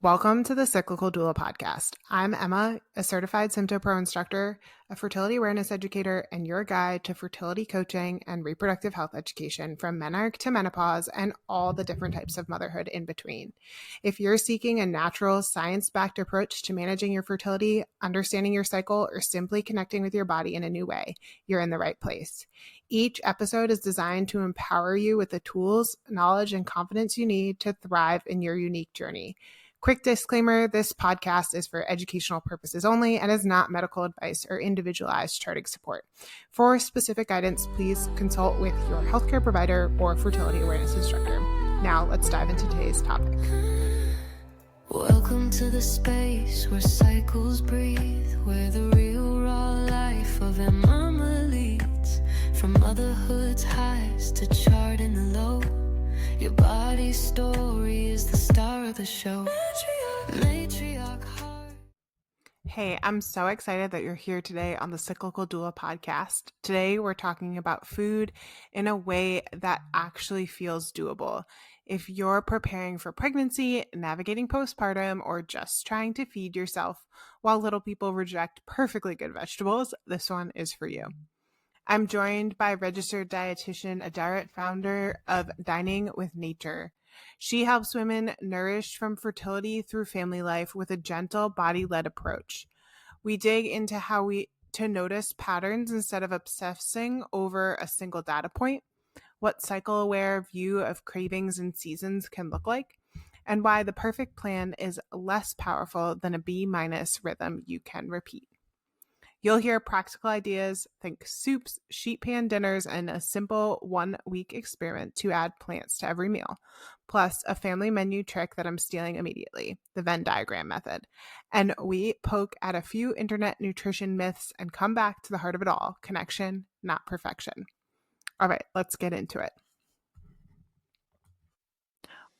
Welcome to the Cyclical Doula podcast. I'm Emma, a certified Sympto-Pro instructor, a fertility awareness educator, and your guide to fertility coaching and reproductive health education from menarche to menopause and all the different types of motherhood in between. If you're seeking a natural, science-backed approach to managing your fertility, understanding your cycle, or simply connecting with your body in a new way, you're in the right place. Each episode is designed to empower you with the tools, knowledge, and confidence you need to thrive in your unique journey. Quick disclaimer, this podcast is for educational purposes only and is not medical advice or individualized charting support. For specific guidance, please consult with your healthcare provider or fertility awareness instructor. Now, let's dive into today's topic. Welcome to the space where cycles breathe, where the real raw life of a mama leads, from motherhood's highs to charting the low. Your body's story is the star of the show. Matriarch heart. Hey, I'm so excited that you're here today on the Cyclical Doula podcast. Today, we're talking about food in a way that actually feels doable. If you're preparing for pregnancy, navigating postpartum, or just trying to feed yourself while little people reject perfectly good vegetables, this one is for you. I'm joined by Registered Dietitian Aderet, founder of Dining with Nature. She helps women nourish from fertility through family life with a gentle body-led approach. We dig into how to notice patterns instead of obsessing over a single data point, what cycle-aware view of cravings and seasons can look like, and why the perfect plan is less powerful than a B- rhythm you can repeat. You'll hear practical ideas, think soups, sheet pan dinners, and a simple 1-week experiment to add plants to every meal, plus a family menu trick that I'm stealing immediately, the Venn-diagram method. And we poke at a few internet nutrition myths and come back to the heart of it all, connection, not perfection. All right, let's get into it.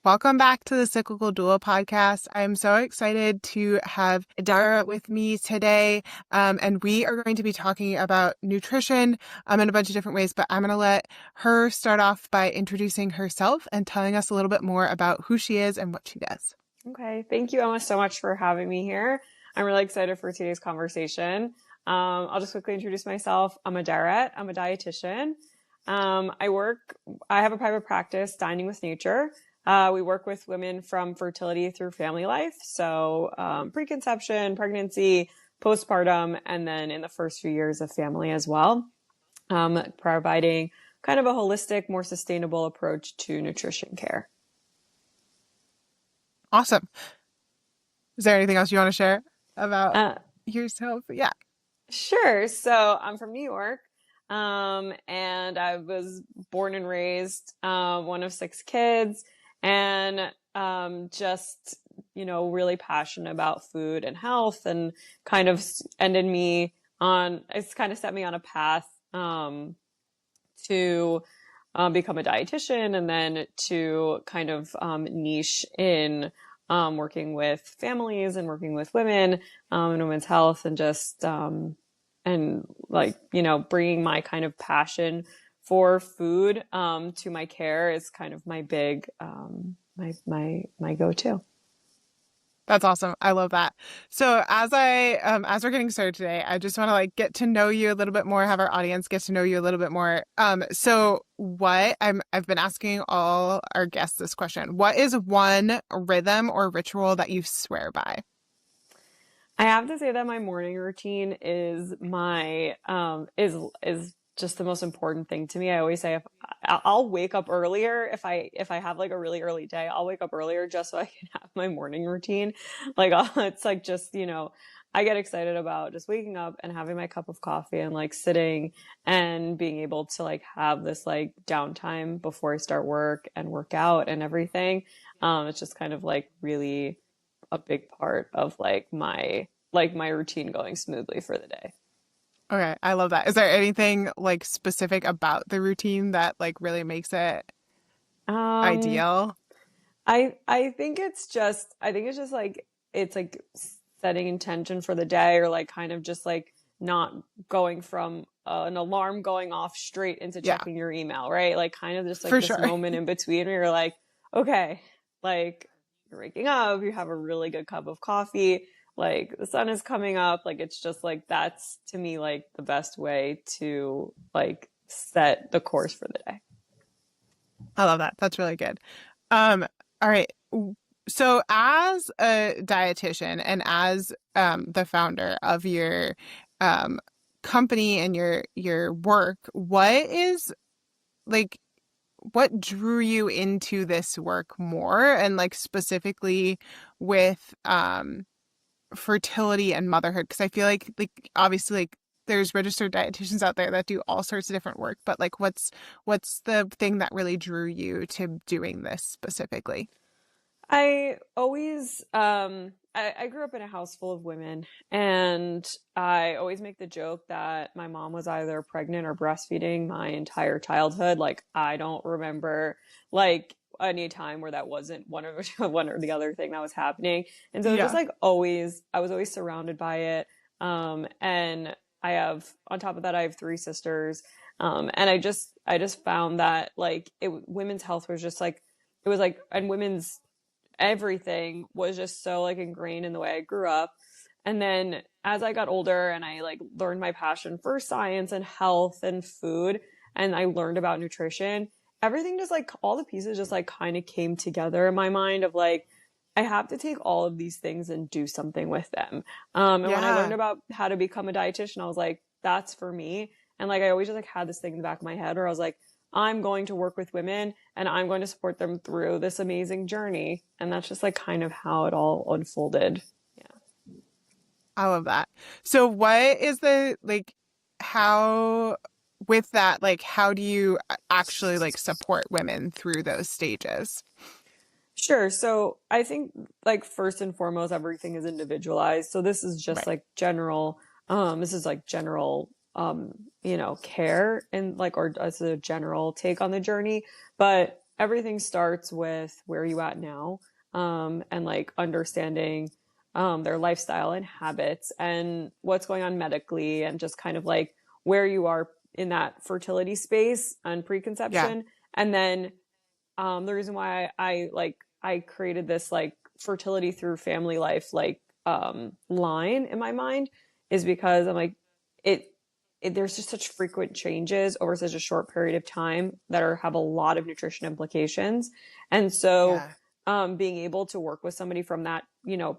Welcome back to the Cyclical Doula podcast. I'm so excited to have Aderet with me today, and we are going to be talking about nutrition in a bunch of different ways, but I'm going to let her start off by introducing herself and telling us a little bit more about who she is and what she does. Okay. Thank you, Emma, so much for having me here. I'm really excited for today's conversation. I'll just quickly introduce myself. I'm Aderet. I'm a dietitian. I have a private practice, Dining with Nature. We work with women from fertility through family life. So, preconception, pregnancy, postpartum, and then in the first few years of family as well. Providing kind of a holistic, more sustainable approach to nutrition care. Awesome. Is there anything else you want to share about yourself? Yeah. Sure. So I'm from New York. And I was born and raised, one of 6 kids, and, just, really passionate about food and health, and kind of it's kind of set me on a path, to, become a dietitian, and then to kind of, niche in, working with families and working with women, in women's health, and just, and bringing my kind of passion for food to my care is kind of my big my go-to. That's awesome. I love that. So as we're getting started today, I just want to get to know you a little bit more, have our audience get to know you a little bit more. So I've been asking all our guests this question. What is one rhythm or ritual that you swear by? I have to say that my morning routine is my is just the most important thing to me. I always say I'll wake up earlier if I have a really early day. I'll wake up earlier just so I can have my morning routine. It's just I get excited about just waking up and having my cup of coffee and sitting and being able to have this downtime before I start work and work out and everything. It's just kind of really a big part of my routine going smoothly for the day. Okay, I love that. Is there anything specific about the routine that really makes it ideal? I think it's just it's setting intention for the day, or kind of just not going from an alarm going off straight into checking your email, right? Kind of just this moment in between where you're okay, you're waking up, you have a really good cup of coffee, like the sun is coming up, like it's just like that's to me like the best way to like set the course for the day. I love that. That's really good. All right. So as a dietitian and as the founder of your um company and your work, what is like what drew you into this work more and like specifically with fertility and motherhood? Because I feel like obviously like there's registered dietitians out there that do all sorts of different work, but like what's the thing that really drew you to doing this specifically? I always, I grew up in a house full of women, and I always make the joke that my mom was either pregnant or breastfeeding my entire childhood. Like, I don't remember like any time where that wasn't one or one or the other thing that was happening. And so it's just Yeah. like always, I was always surrounded by it. And I have, on top of that, I have three sisters. And I just found that like women's health was just like, it was like, and women's everything was just so like ingrained in the way I grew up. And then as I got older and I like learned my passion for science and health and food, and I learned about nutrition, everything just like all the pieces just like kind of came together in my mind of like, I have to take all of these things and do something with them. And when I learned Yeah. about how to become a dietitian, I was like, that's for me. And like I always just like had this thing in the back of my head where I was like, I'm going to work with women and I'm going to support them through this amazing journey. And that's just like kind of how it all unfolded. Yeah. I love that. So what is the like how with that like how do you actually like support women through those stages? Sure. So I think like first and foremost, everything is individualized. So this is just Right. like general, this is like general, care and like, or as a general take on the journey, but everything starts with where you at now, and like understanding, their lifestyle and habits and what's going on medically and just kind of like where you are in that fertility space and Yeah. preconception. And then the reason why I created this like fertility through family life like line in my mind is because I'm like it, there's just such frequent changes over such a short period of time that have a lot of nutrition implications. And so Yeah. being able to work with somebody from that,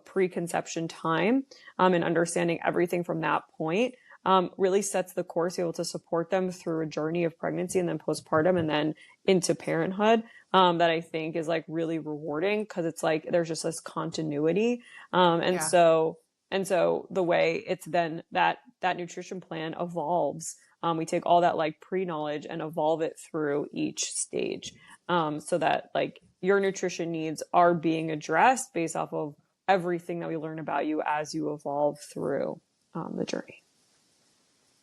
preconception time, and understanding everything from that point, really sets the course, able to support them through a journey of pregnancy and then postpartum and then into parenthood, that I think is like really rewarding because it's like there's just this continuity. And Yeah. so the way it's then that nutrition plan evolves. We take all that like pre-knowledge and evolve it through each stage, so that like your nutrition needs are being addressed based off of everything that we learn about you as you evolve through the journey.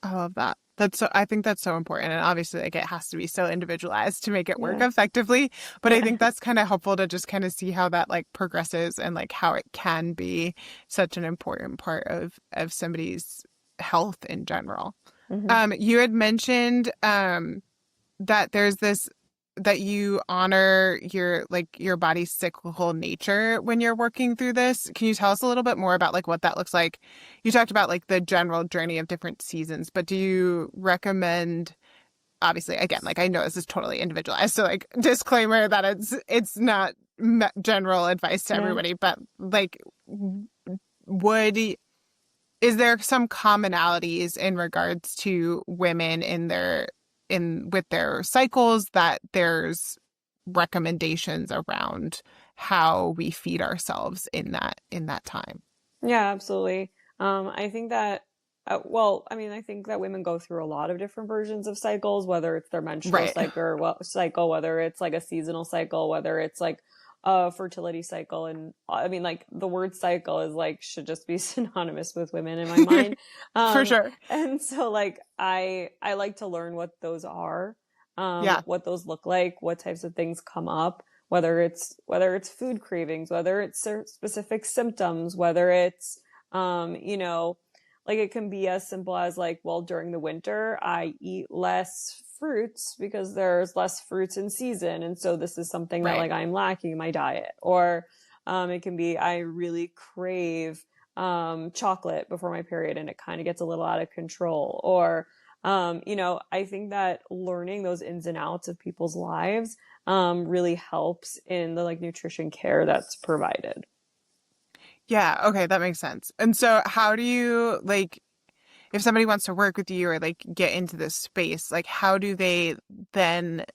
I love that. That's so, I think that's so important. And obviously, like, it has to be so individualized to make it work Yeah. effectively. But I Yeah. think that's kind of helpful to just kind of see how that like progresses and like how it can be such an important part of somebody's health in general. Hmm. You had mentioned that there's this that you honor your like your body's cyclical nature when you're working through this. Can you tell us a little bit more about like what that looks like? You talked about like the general journey of different seasons, but do you recommend obviously again like I know this is totally individualized, so like disclaimer that it's not general advice to Yeah. everybody, but like would is there some commonalities in regards to women in their in with their cycles that there's recommendations around how we feed ourselves in that time? Yeah, absolutely. I think that, I mean, I think that women go through a lot of different versions of cycles, whether it's their menstrual Right. cycle or cycle, whether it's like a seasonal cycle, whether it's like a fertility cycle. And I mean, like the word cycle is like, should just be synonymous with women in my mind. For Um, sure. and so like, I like to learn what those are, Yeah. what those look like, what types of things come up, whether it's food cravings, whether it's specific symptoms, whether it's like it can be as simple as like, well, during the winter I eat less fruits because there's less fruits in season, and so this is something that Right. like I'm lacking in my diet. Or It can be I really crave chocolate before my period and it kind of gets a little out of control. Or, I think that learning those ins and outs of people's lives really helps in the like nutrition care that's provided. Yeah, okay, that makes sense. And so how do you like if somebody wants to work with you or like get into this space, like how do they then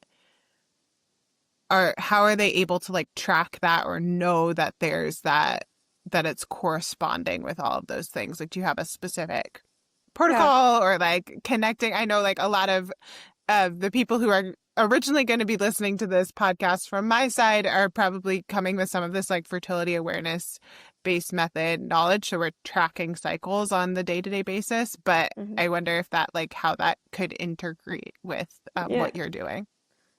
or how are they able to like track that or know that there's that it's corresponding with all of those things? Like do you have a specific Yeah. protocol or like connecting? I know like a lot of the people who are originally going to be listening to this podcast from my side are probably coming with some of this like fertility awareness based method knowledge. So we're tracking cycles on the day-to-day basis. But Hmm. I wonder if that like how that could integrate with Yeah. what you're doing.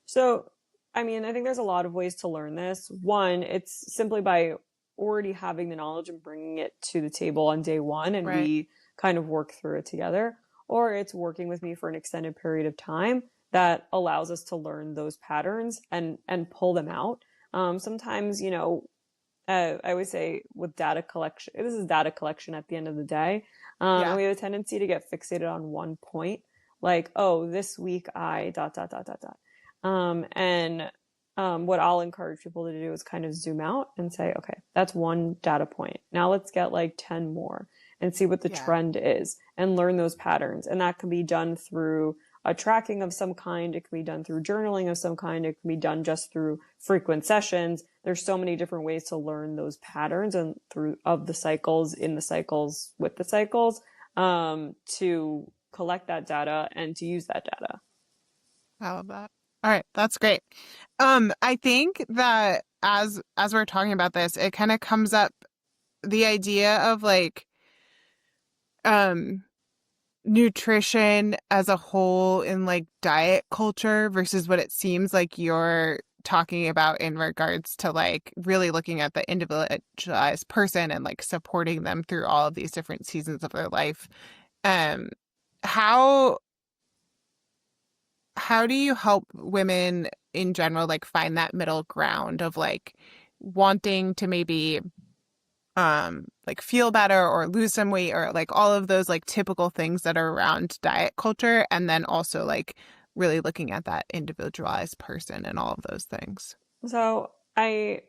So, I mean, I think there's a lot of ways to learn this. One, it's simply by already having the knowledge and bringing it to the table on day one, and Right. we kind of work through it together. Or it's working with me for an extended period of time that allows us to learn those patterns and pull them out. Sometimes, I always say with data collection, this is data collection at the end of the day. And Yeah. we have a tendency to get fixated on one point, like, oh, this week I dot, dot, dot, dot, dot. And what I'll encourage people to do is kind of zoom out and say, okay, that's one data point. Now let's get like 10 more and see what the Yeah. trend is and learn those patterns. And that can be done through a tracking of some kind. It can be done through journaling of some kind. It can be done just through frequent sessions. There's so many different ways to learn those patterns and through of the cycles, in the cycles, with the cycles, to collect that data and to use that data. I love that. All right, that's great. I think that as we're talking about this, it kind of comes up the idea of like um nutrition as a whole in like diet culture versus what it seems like you're talking about in regards to like really looking at the individualized person and like supporting them through all of these different seasons of their life. Um, how how do you help women in general like find that middle ground of like wanting to maybe like feel better or lose some weight or like all of those like typical things that are around diet culture and then also like really looking at that individualized person and all of those things. So I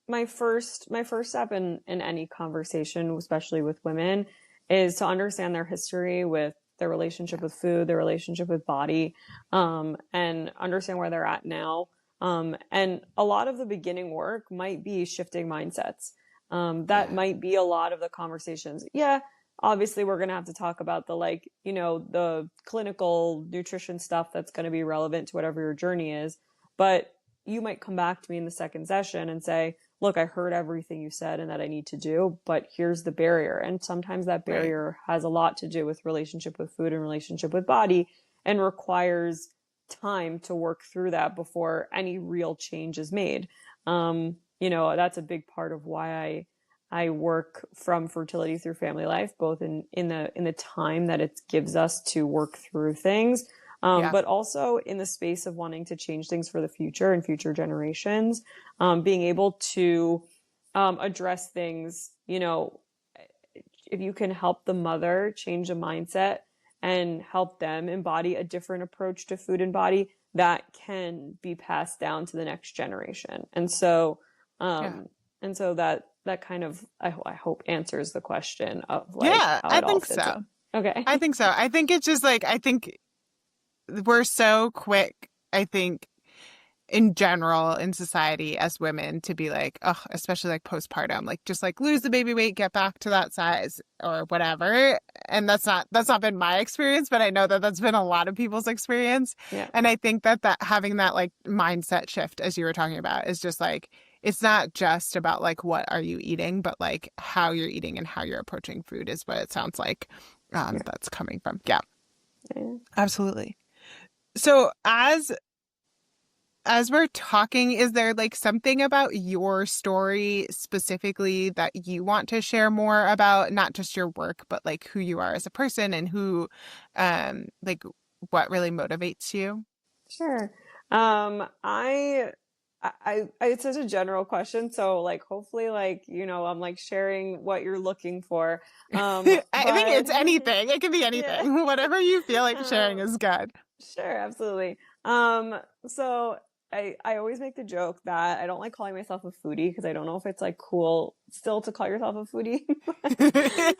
my first step in any conversation, especially with women, is to understand their history with their relationship with food, their relationship with body, and understand where they're at now. And a lot of the beginning work might be shifting mindsets. That Yeah. might be a lot of the conversations. Yeah, obviously we're going to have to talk about the like, the clinical nutrition stuff that's going to be relevant to whatever your journey is. But you might come back to me in the second session and say, look, I heard everything you said and that I need to do, but here's the barrier. And sometimes that Right. barrier has a lot to do with relationship with food and relationship with body and requires time to work through that before any real change is made. That's a big part of why I work from fertility through family life, both in the time that it gives us to work through things, Yeah. but also in the space of wanting to change things for the future and future generations, being able to address things, if you can help the mother change a mindset and help them embody a different approach to food and body, that can be passed down to the next generation. And so, Yeah. that kind of, I hope answers the question of like Yeah, how I it all think fits so. in. Okay. I think so. I think it's just like I think we're so quick, I think in general in society as women to be like, oh, especially like postpartum, like just like lose the baby weight, get back to that size or whatever. And that's not been my experience, but I know that that's been a lot of people's experience. Yeah. And I think that having that like mindset shift, as you were talking about, is just like, it's not just about like what are you eating, but like how you're eating and how you're approaching food is what it sounds like Yeah. that's coming from. Yeah, Yeah. absolutely. So as we're talking, is there like something about your story specifically that you want to share more about, not just your work, but like who you are as a person and who, like what really motivates you? Sure. I it's such a general question. So like, hopefully like, I'm like sharing what you're looking for. I think But it's anything. It can be yeah. anything. Whatever you feel like sharing Um, is good. Sure, absolutely. So I always make the joke that I don't like calling myself a foodie because I don't know if it's like cool still to call yourself a foodie.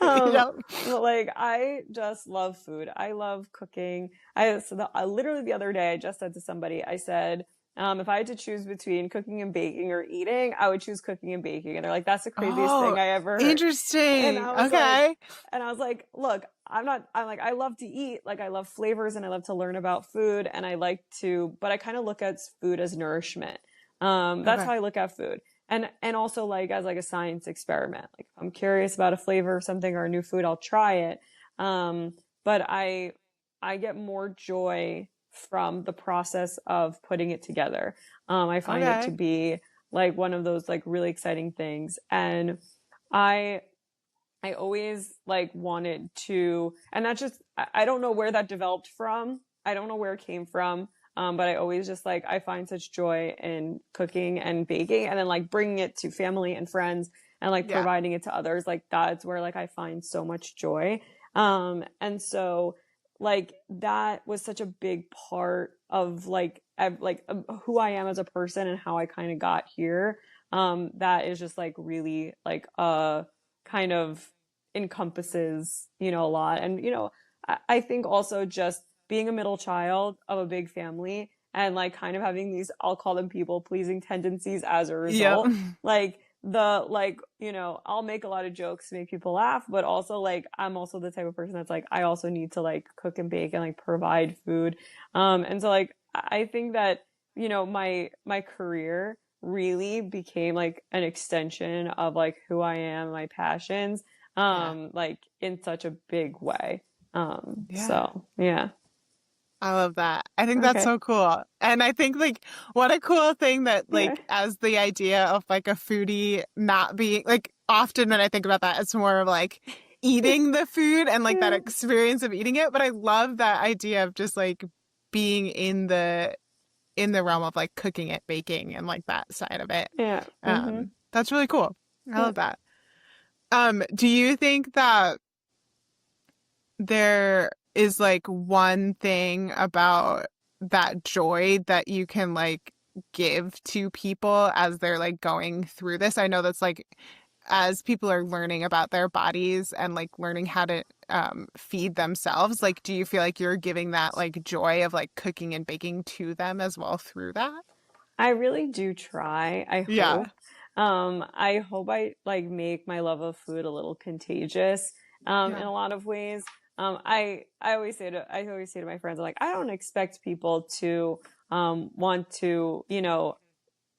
um, Yep. but like I just love food. I love cooking. I literally the other day I just said to somebody, I said, if I had to choose between cooking and baking or eating, I would choose cooking and baking. And they're like, that's the craziest thing Oh, I ever heard. And interesting. I was like, Okay. look, I'm like, I love to eat, like I love flavors and I love to learn about food and but I kind of look at food as nourishment. That's Okay. how I look at food. And also like as like a science experiment. Like if I'm curious about a flavor of something or a new food, I'll try it. But I get more joy from the process of putting it together. I find it to Okay. be like one of those like really exciting things. And I I always like wanted to, and that's just, I don't know where that developed from. I don't know where it came from. But I always just like, I find such joy in cooking and baking and then like bringing it to family and friends and like Yeah. providing it to others. Like that's where like I find so much joy. And so like that was such a big part of like, who I am as a person and how I kind of got here. That is just like really like, kind of encompasses, a lot. And, I think also just being a middle child of a big family and like kind of having these, I'll call them people pleasing tendencies as a Yep. result, I'll make a lot of jokes to make people laugh, but also like, I'm also the type of person that's like, I also need to like cook and bake and like provide food. And so like, I think that, my career really became like an extension of like who I am, my passions, Yeah. like in such a big way. Yeah. So yeah. I love that. I think that's Okay. so cool. And I think like what a cool thing that Yeah. like as the idea of like a foodie not being like often when I think about that, it's more of like eating the food and like that Yeah. experience of eating it. But I love that idea of just like being in the realm of like cooking it, baking and like that side of it. Yeah. Mm-hmm. That's really cool. I Yeah. love that. Do you think that there is like one thing about that joy that you can like give to people as they're like going through this? I know that's like as people are learning about their bodies and like learning how to feed themselves, like do you feel like you're giving that like joy of like cooking and baking to them as well through that? I really do try. I Yeah. hope. I hope I like make my love of food a little contagious, in Yeah. a lot of ways. I always say to my friends, like, I don't expect people to, want to,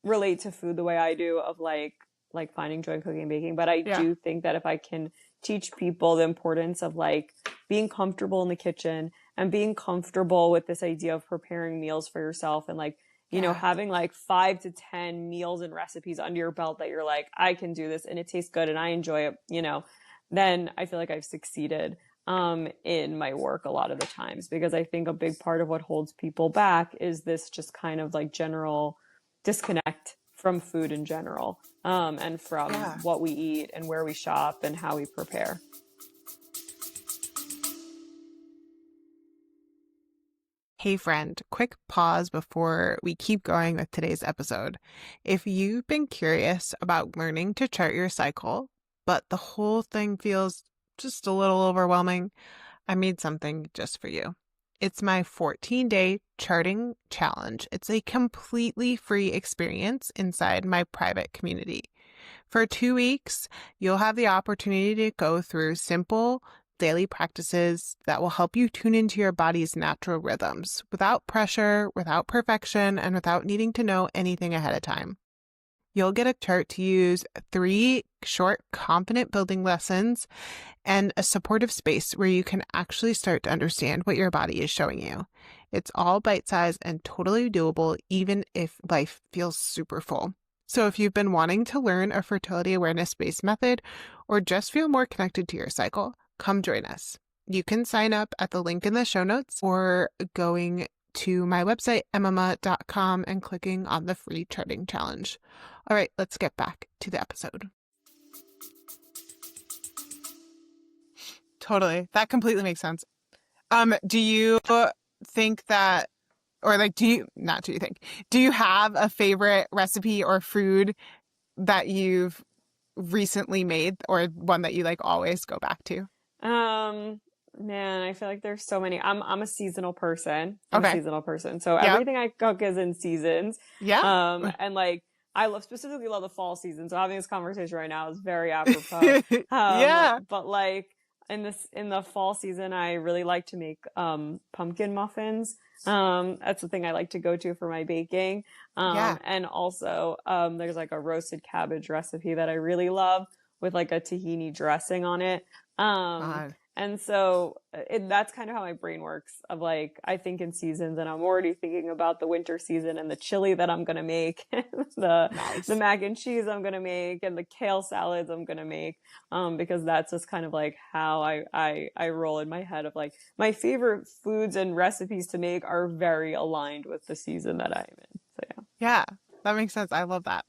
relate to food the way I do of like finding joy in cooking and baking. But I Yeah. do think that if I can teach people the importance of like being comfortable in the kitchen and being comfortable with this idea of preparing meals for yourself and like, Yeah. having like 5 to 10 meals and recipes under your belt that you're like, I can do this and it tastes good and I enjoy it, then I feel like I've succeeded in my work a lot of the times, because I think a big part of what holds people back is this just kind of like general disconnect from food in general, and from Yeah. what we eat and where we shop and how we prepare. Hey friend, quick pause before we keep going with today's episode. If you've been curious about learning to chart your cycle, but the whole thing feels just a little overwhelming, I made something just for you. It's my 14-day charting challenge. It's a completely free experience inside my private community. For 2 weeks, you'll have the opportunity to go through simple daily practices that will help you tune into your body's natural rhythms without pressure, without perfection, and without needing to know anything ahead of time. You'll get a chart to use, 3 short, confident building lessons, and a supportive space where you can actually start to understand what your body is showing you. It's all bite-sized and totally doable, even if life feels super full. So if you've been wanting to learn a fertility awareness-based method or just feel more connected to your cycle, come join us. You can sign up at the link in the show notes or going to my website, emama.com, and clicking on the free charting challenge. All right, let's get back to the episode. Totally. That completely makes sense. Do you think that, or like, do you have a favorite recipe or food that you've recently made, or one that you like always go back to? Man, I feel like there's so many. I'm a seasonal person. Okay. So Yeah. everything I cook is in seasons. Yeah. And like specifically love the fall season. So having this conversation right now is very apropos. Yeah. But like in the fall season, I really like to make pumpkin muffins. That's the thing I like to go to for my baking. Yeah. And also there's like a roasted cabbage recipe that I really love with like a tahini dressing on it. God. And so that's kind of how my brain works, of like, I think in seasons, and I'm already thinking about the winter season and the chili that I'm going to make, Nice. the mac and cheese I'm going to make, and the kale salads I'm going to make. Because that's just kind of like how I roll in my head, of like, my favorite foods and recipes to make are very aligned with the season that I'm in. So yeah. Yeah, that makes sense. I love that.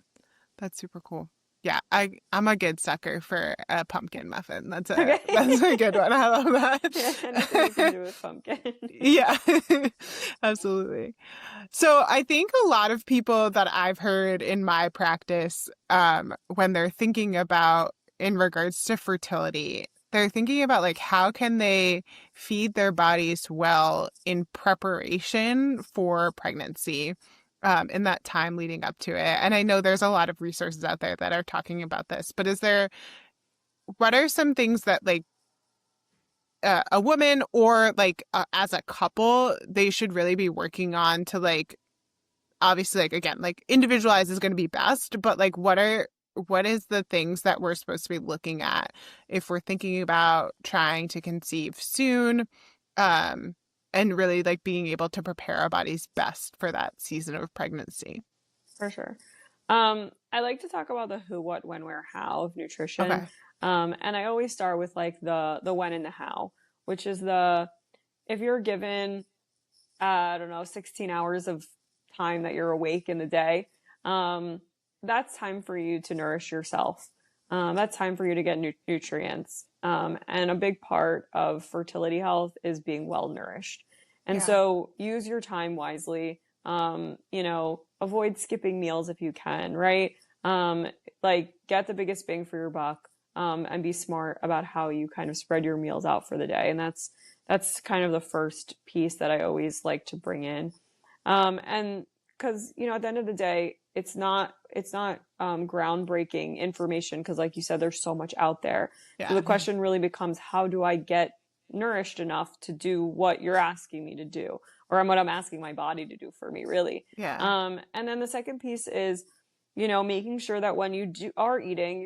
That's super cool. Yeah, I'm a good sucker for a pumpkin muffin. That's a good one. I love that. Yeah, anything you can do with pumpkin. Yeah, absolutely. So I think a lot of people that I've heard in my practice, when they're thinking about in regards to fertility, they're thinking about like, how can they feed their bodies well in preparation for pregnancy, in that time leading up to it. And I know there's a lot of resources out there that are talking about this, but what are some things that like a woman, or like as a couple, they should really be working on to like, obviously, like, again, like individualize is going to be best, but like what is the things that we're supposed to be looking at if we're thinking about trying to conceive soon, and really like being able to prepare our bodies best for that season of pregnancy? For sure. I like to talk about the who, what, when, where, how of nutrition. Okay. And I always start with like the when and the how, which is if you're given, I don't know, 16 hours of time that you're awake in the day, that's time for you to nourish yourself. That's time for you to get nutrients. And a big part of fertility health is being well nourished. And so use your time wisely. Avoid skipping meals if you can, right? Like get the biggest bang for your buck, and be smart about how you kind of spread your meals out for the day. And that's kind of the first piece that I always like to bring in. And because, at the end of the day, it's not groundbreaking information, because like you said, there's so much out there. Yeah. So the question really becomes, how do I get nourished enough to do what you're asking me to do, or what I'm asking my body to do for me, really? Yeah. And then the second piece is, making sure that when you are eating,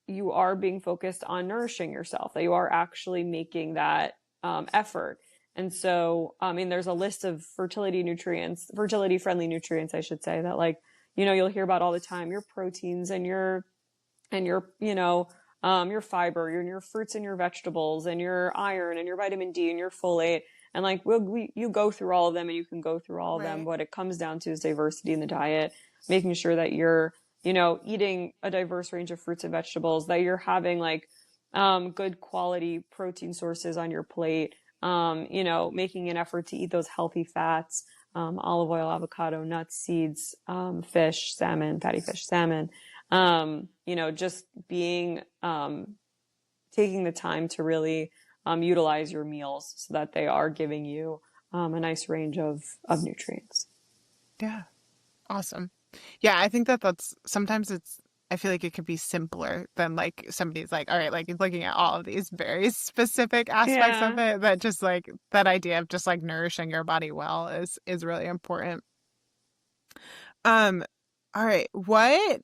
you are being focused on nourishing yourself, that you are actually making that effort. And so, there's a list of fertility friendly nutrients, I should say, that like, you'll hear about all the time: your proteins and your fiber, your fruits and your vegetables, and your iron and your vitamin D and your folate. And like, you go through all of them, and you can go through all of them. What it comes down to is diversity in the diet, making sure that you're, eating a diverse range of fruits and vegetables, that you're having like, good quality protein sources on your plate, making an effort to eat those healthy fats, olive oil, avocado, nuts, seeds, fish, salmon, fatty fish, salmon, just being, taking the time to really, utilize your meals so that they are giving you, a nice range of nutrients. Yeah. Awesome. Yeah. I think that's sometimes I feel like it could be simpler than like somebody's like, all right, like looking at all of these very specific aspects of it, that just like that idea of just like nourishing your body well is really important. All right. What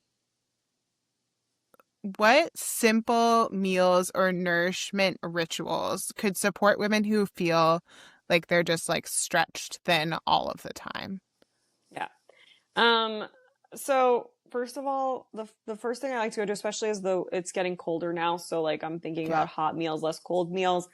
simple meals or nourishment rituals could support women who feel like they're just like stretched thin all of the time? Yeah. So first of all, the first thing I like to go to, especially as though it's getting colder now, so like I'm thinking about hot meals, less cold meals.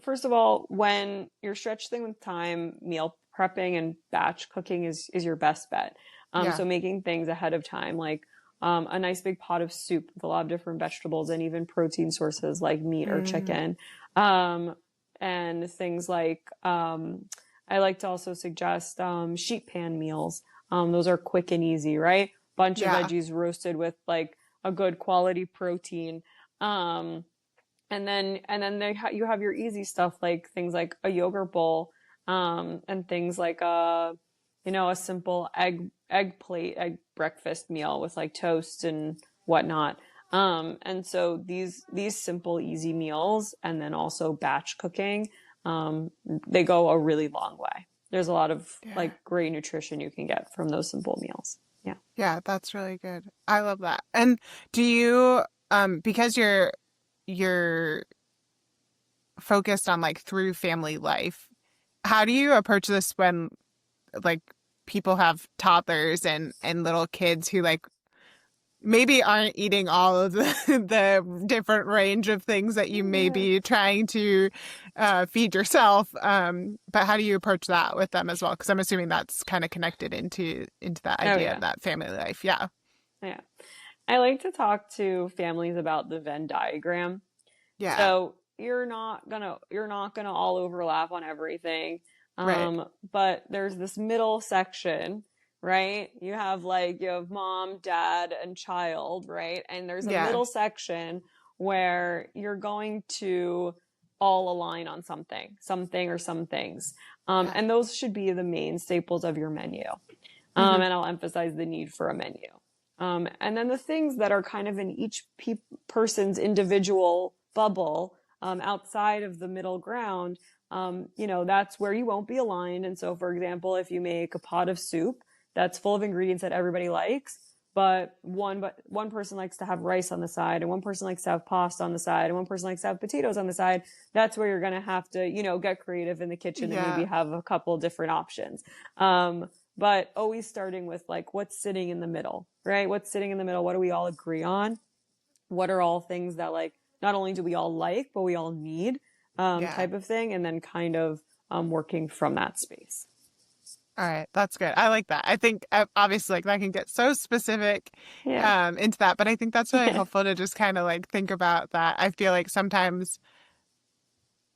first of all, when you're stretched thin with time, meal prepping and batch cooking is your best bet. Yeah. So making things ahead of time, like a nice big pot of soup with a lot of different vegetables and even protein sources like meat or Mm, chicken. And things like I like to also suggest sheet pan meals. Those are quick and easy, right? Bunch of yeah. veggies roasted with like a good quality protein. Um, and then you have your easy stuff like things like a yogurt bowl, and things like a simple egg breakfast meal with like toast and whatnot. And so these simple easy meals and then also batch cooking, they go a really long way. There's a lot of Yeah. like great nutrition you can get from those simple meals. Yeah. Yeah, that's really good. I love that. And do you because you're focused on like through family life, how do you approach this when like people have toddlers and little kids who like maybe aren't eating all of the the different range of things that you may Yeah. be trying to feed yourself, but how do you approach that with them as well? Because I'm assuming that's kind of connected into that Oh idea of yeah. that family life. Yeah. Yeah. I like to talk to families about the Venn diagram. Yeah. So you're not gonna all overlap on everything. Right. But there's this middle section, right? You have mom, dad, and child, right? And there's a Yeah. middle section where you're going to all align on something or some things. Yeah. And those should be the main staples of your menu. Hmm. And I'll emphasize the need for a menu. And then the things that are kind of in each person's individual bubble, outside of the middle ground, that's where you won't be aligned. And so, for example, if you make a pot of soup that's full of ingredients that everybody likes, but one person likes to have rice on the side, and one person likes to have pasta on the side, and one person likes to have potatoes on the side, that's where you're going to have to, get creative in the kitchen and maybe Yeah. have a couple different options. But always starting with like what's sitting in the middle, right? What's sitting in the middle? What do we all agree on? What are all things that like not only do we all like, but we all need, Yeah. type of thing, and then kind of working from that space. All right, that's good. I like that. I think obviously like that can get so specific Yeah. into that, but I think that's really helpful to just kind of like think about that. I feel like sometimes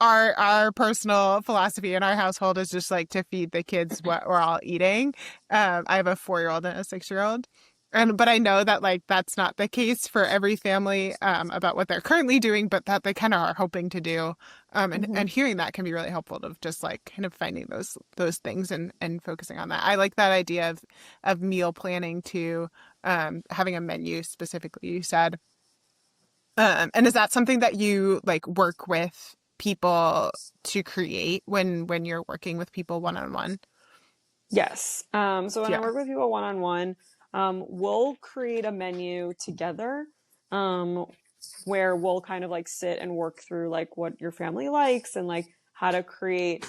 our personal philosophy in our household is just like to feed the kids what we're all eating. I have a 4-year-old and a 6-year-old. And but I know that like that's not the case for every family about what they're currently doing, but that they kind of are hoping to do. And Hmm. hearing that can be really helpful to just like kind of finding those things and focusing on that. I like that idea of meal planning too, having a menu specifically, you said. And is that something that you like work with people to create when you're working with people one on one? Yes. So when I Yeah. work with people one on one, we'll create a menu together, um, where we'll kind of like sit and work through like what your family likes and like how to create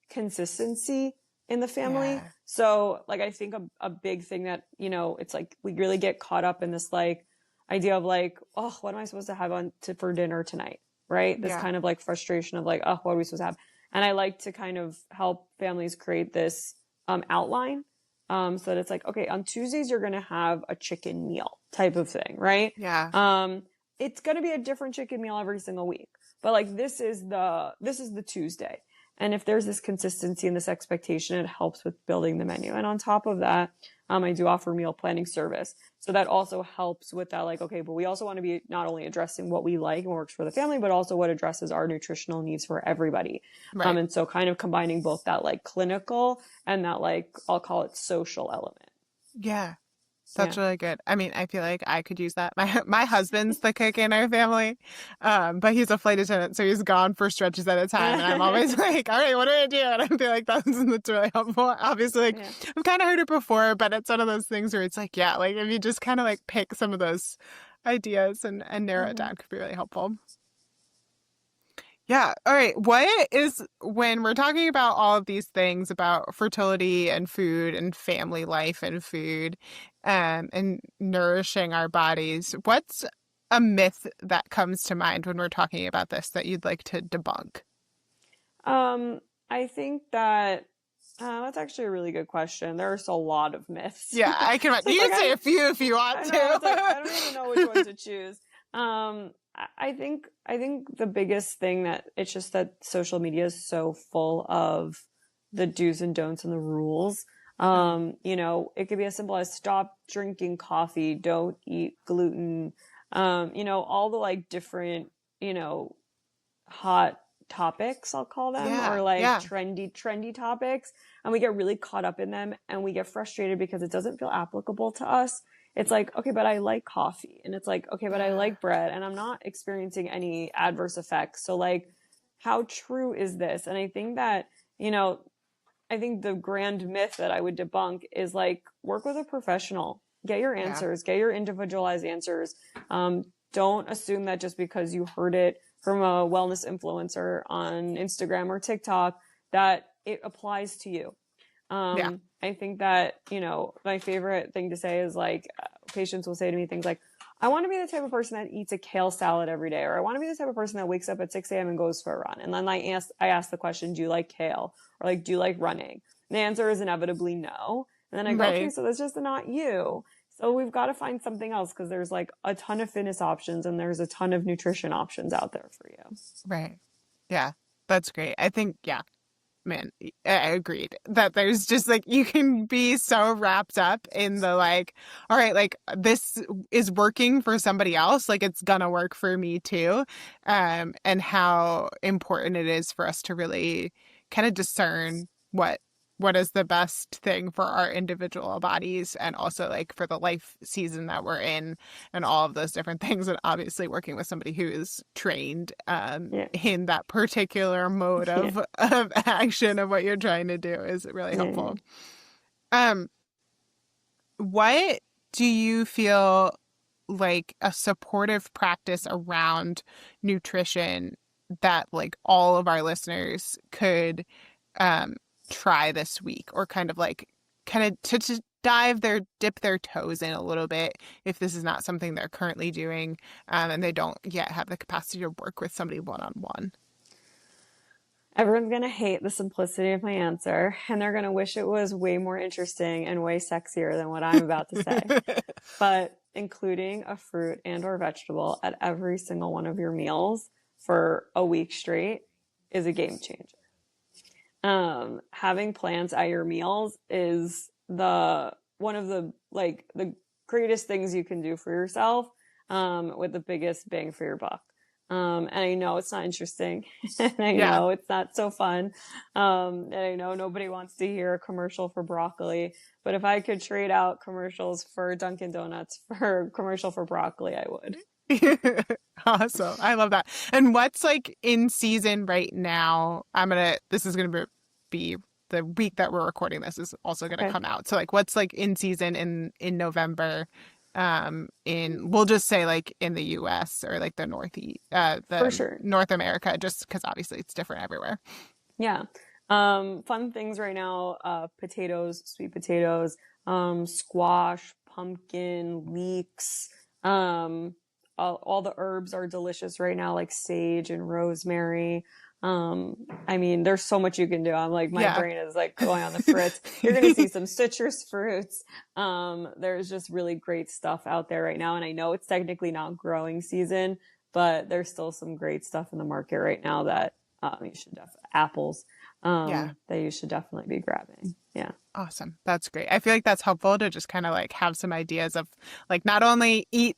consistency in the family. Yeah. So like I think a big thing that, it's like we really get caught up in this like idea of like, oh, what am I supposed to have for dinner tonight? Right? This Yeah. kind of like frustration of like, oh, what are we supposed to have? And I like to kind of help families create this outline, so that it's like, okay, on Tuesdays you're gonna have a chicken meal type of thing, right? Yeah. Um, it's gonna be a different chicken meal every single week, but like this is the Tuesday, and if there's this consistency and this expectation, it helps with building the menu. And on top of that, I do offer meal planning service, so that also helps with that. Like, okay, but we also want to be not only addressing what we like and what works for the family, but also what addresses our nutritional needs for everybody. Right. And so kind of combining both that like clinical and that like I'll call it social element. Yeah. That's Yeah. really good. I mean, I feel like I could use that. My husband's the cook in our family, but he's a flight attendant, so he's gone for stretches at a time, and I'm always like, "All right, what do I do?" And I feel like that's really helpful. Obviously, like Yeah. I've kind of heard it before, but it's one of those things where it's like, yeah, like if you just kind of like pick some of those ideas and narrow it Hmm. down, could be really helpful. Yeah. All right. What is when we're talking about all of these things about fertility and food and family life and food, and nourishing our bodies, a myth that comes to mind when we're talking about this that you'd like to debunk? Um, I think that that's actually a really good question. There's a lot of myths. Yeah, I can. So You it's can like say a few if you want I know it's like I to. don't even know which one to choose. I think the biggest thing that it's just that social media is so full of the do's and don'ts and the rules. Mm, It could be as simple as stop drinking coffee, don't eat gluten, all the like different, hot topics, I'll call them, or yeah, like yeah, trendy topics. And we get really caught up in them and we get frustrated because it doesn't feel applicable to us. It's like, okay, but I like coffee. And it's like, okay, but I yeah, like bread and I'm not experiencing any adverse effects. So like, how true is this? And I think that, you know, I think the grand myth that I would debunk is like work with a professional, get your yeah, answers, get your individualized answers. Don't assume that just because you heard it from a wellness influencer on Instagram or TikTok that it applies to you. yeah. I think that, my favorite thing to say is like patients will say to me things like, I want to be the type of person that eats a kale salad every day, or I want to be the type of person that wakes up at 6 a.m. and goes for a run. And then I ask the question, do you like kale? Or like, do you like running? And the answer is inevitably no. And then I go, okay, Right. so that's just not you. So we've got to find something else because there's like a ton of fitness options and there's a ton of nutrition options out there for you. Right. Yeah. That's great. I think, yeah, man, I agreed that there's just like you can be so wrapped up in the like, all right, like this is working for somebody else, like it's gonna work for me too. And how important it is for us to really kind of discern what is the best thing for our individual bodies and also like for the life season that we're in and all of those different things, and obviously working with somebody who is trained Yeah. in that particular mode Yeah. of action of what you're trying to do is really Yeah. helpful. um what do you feel like a supportive practice around nutrition that like all of our listeners could um try this week, or kind of to dip their toes in a little bit if this is not something they're currently doing, and they don't yet have the capacity to work with somebody one-on-one? Everyone's going to hate the simplicity of my answer, and they're going to wish it was way more interesting and way sexier than what I'm about to say. But including a fruit and or vegetable at every single one of your meals for a week straight is a game changer. Having plants at your meals is the one of the like the greatest things you can do for yourself, with the biggest bang for your buck. And I know it's not interesting, and I Yeah. know it's not so fun, and I know nobody wants to hear a commercial for broccoli. But if I could trade out commercials for Dunkin' Donuts for a commercial for broccoli, I would. Awesome. I love that. And what's like in season right now? This is gonna be the week that we're recording this is also gonna Okay, come out. So like what's like in season in November, in we'll just say like in the US or like for the sure. North America, just because obviously it's different everywhere. Yeah. Fun things right now, potatoes, sweet potatoes, squash, pumpkin, leeks. All the herbs are delicious right now, like sage and rosemary. I mean, there's so much you can do. I'm like, my Yeah. brain is like going on the fritz. You're going to see some citrus fruits. There's just really great stuff out there right now. And I know it's technically not growing season, but there's still some great stuff in the market right now that apples, Yeah. that you should definitely be grabbing. Yeah. Awesome. That's great. I feel like that's helpful to just kind of like have some ideas of like not only eat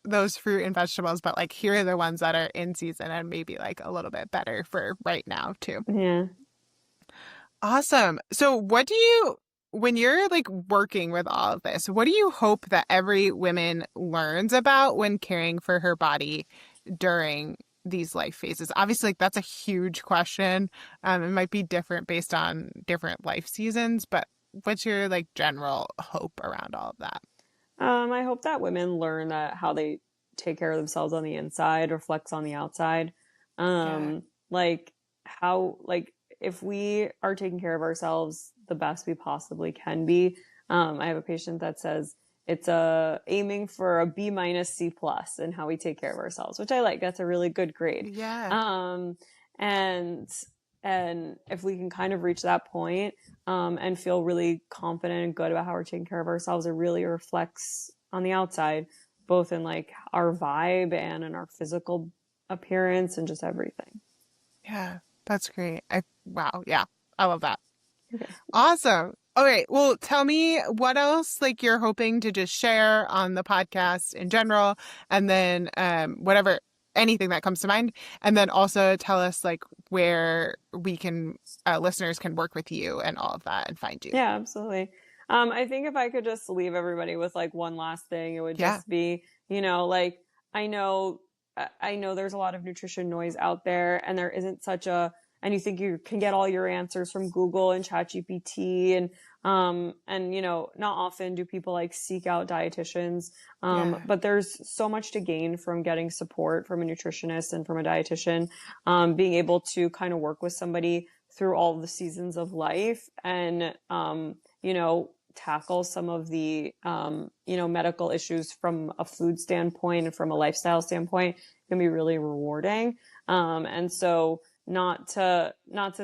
those fruit and vegetables, but like here are the ones that are in season and maybe like a little bit better for right now too. Yeah. Awesome. So when you're like working with all of this, what do you hope that every woman learns about when caring for her body during these life phases? Obviously, like, that's a huge question. It might be different based on different life seasons, but what's your like general hope around all of that? I hope that women learn that how they take care of themselves on the inside reflects on the outside. Yeah. Like like if we are taking care of ourselves the best we possibly can be. I have a patient that says it's aiming for a B minus C plus in how we take care of ourselves, which I like. That's a really good grade. Yeah. And if we can kind of reach that point, and feel really confident and good about how we're taking care of ourselves, it really reflects on the outside, both in like our vibe and in our physical appearance and just everything. Yeah, that's great. Wow. Yeah, I love that. Okay. Awesome. Okay, well, tell me what else like you're hoping to just share on the podcast in general, and then whatever, anything that comes to mind, and then also tell us like where we can listeners can work with you and all of that and find you. Yeah, absolutely. I think if I could just leave everybody with like one last thing, it would Yeah. just be, like I know there's a lot of nutrition noise out there, and there isn't and you think you can get all your answers from Google and ChatGPT, and not often do people like seek out dietitians. Yeah. But there's so much to gain from getting support from a nutritionist and from a dietitian, being able to kind of work with somebody through all the seasons of life, and tackle some of the medical issues from a food standpoint and from a lifestyle standpoint can be really rewarding. And so not to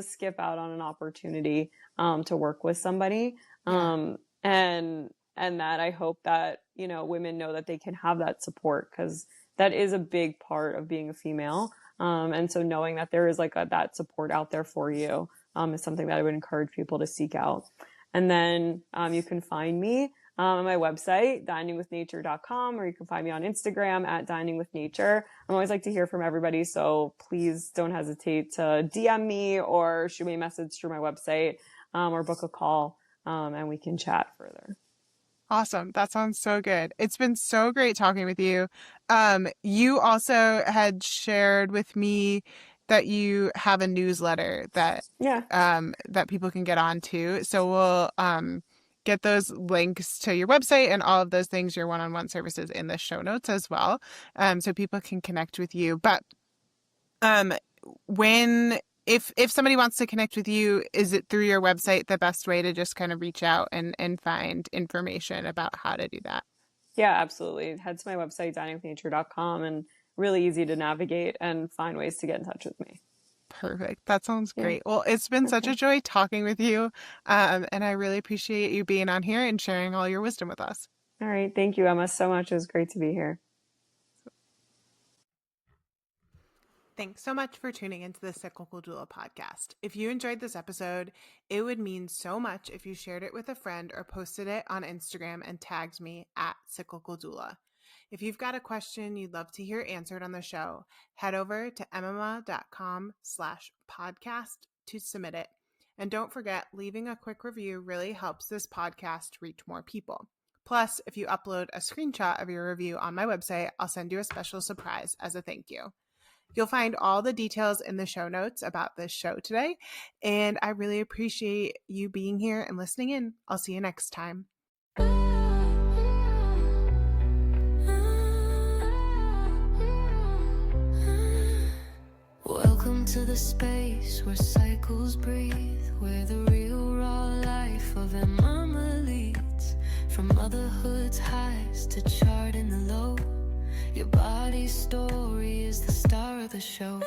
skip out on an opportunity to work with somebody. Yeah. And that I hope that women know that they can have that support, because that is a big part of being a female. And so knowing that there is like that support out there for you is something that I would encourage people to seek out. And then you can find me on my website, diningwithnature.com, or you can find me on Instagram at diningwithnature. I always like to hear from everybody, so please don't hesitate to DM me or shoot me a message through my website, or book a call, and we can chat further. Awesome. That sounds so good. It's been so great talking with you. You also had shared with me that you have a newsletter that that people can get on to. So we'll get those links to your website and all of those things, your one-on-one services, in the show notes as well, so people can connect with you. But if somebody wants to connect with you, is it through your website the best way to just kind of reach out and find information about how to do that? Yeah, absolutely. Head to my website, diningwithnature.com, and really easy to navigate and find ways to get in touch with me. Perfect. That sounds great. Well, it's been such a joy talking with you. And I really appreciate you being on here and sharing all your wisdom with us. All right. Thank you, Emma, so much. It was great to be here. Thanks so much for tuning into the Cyclical Doula podcast. If you enjoyed this episode, it would mean so much if you shared it with a friend or posted it on Instagram and tagged me at Cyclical Doula. If you've got a question you'd love to hear answered on the show, head over to emma.com/podcast to submit it. And don't forget, leaving a quick review really helps this podcast reach more people. Plus, if you upload a screenshot of your review on my website, I'll send you a special surprise as a thank you. You'll find all the details in the show notes about this show today, and I really appreciate you being here and listening in. I'll see you next time. Welcome to the space where cycles breathe, where the real raw life of a mama leads, from motherhood's highs to charting the low. Your body's story is the star of the show.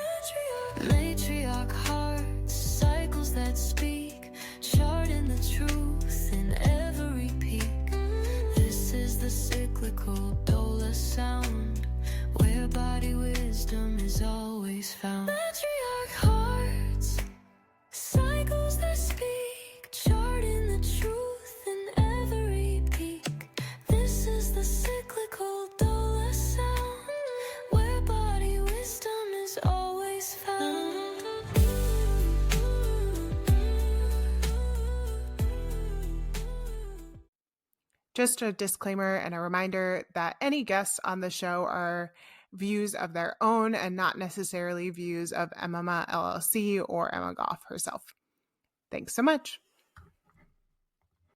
Matriarch hearts, cycles that speak, charting the truth in every peak. This is the cyclical doula sound, where body wisdom is always found. Matriarch hearts, cycles that speak, charting the truth in every peak. This is the cyclical doula sound, where body wisdom is always found. Just a disclaimer and a reminder that any guests on the show are views of their own and not necessarily views of Emma LLC or Emma Goff herself. Thanks so much.